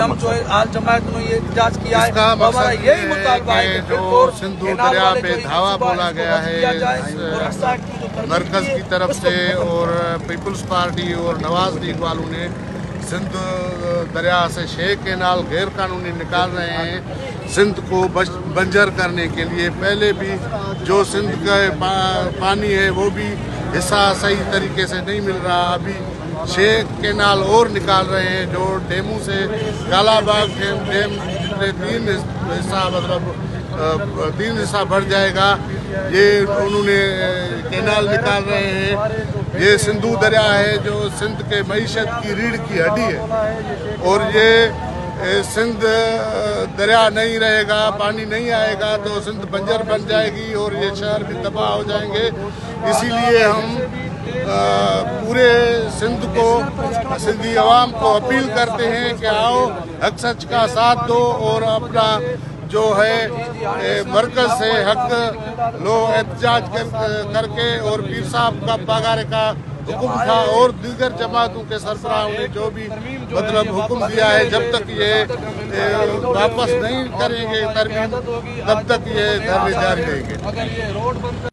ہم جو آل جماعت نے یہ احتجاج کیا ہے، ہمارا یہی مطالبہ ہے کہ جو سندھو دریا پہ دھاوا بولا گیا ہے مرکز کی طرف سے اور پیپلز پارٹی اور نواز لیگ والوں نے سندھ دریا سے 6 کینال غیر قانونی نکال رہے ہیں سندھ کو بنجر کرنے کے لیے۔ پہلے بھی جو سندھ کا پانی ہے وہ بھی حصہ صحیح طریقے سے نہیں مل رہا، ابھی 6 کینال اور نکال رہے ہیں جو ڈیموں سے کالا باغ ڈیم جتنے 3 حصہ بڑھ جائے گا، یہ انہوں نے کینال نکال رہے ہیں۔ یہ سندھو دریا ہے جو سندھ کے معیشت کی ریڑھ کی ہڈی ہے، اور یہ سندھ دریا نہیں رہے گا، پانی نہیں آئے گا تو سندھ بنجر بن جائے گی اور یہ شہر بھی تباہ ہو جائیں گے۔ اسی لیے ہم پورے سندھ کو، سندھی عوام کو اپیل کرتے ہیں کہ آؤ حق سچ کا ساتھ دو اور اپنا جو ہے مرکز سے حق لو احتجاج کر کے، اور پیر صاحب کا باغارے کا حکم تھا اور دیگر جماعتوں کے سربراہوں نے جو بھی مطلب حکم دیا ہے، جب تک یہ واپس نہیں کریں گے ترمیم تب تک یہ دھرنے جاری رہیں گے۔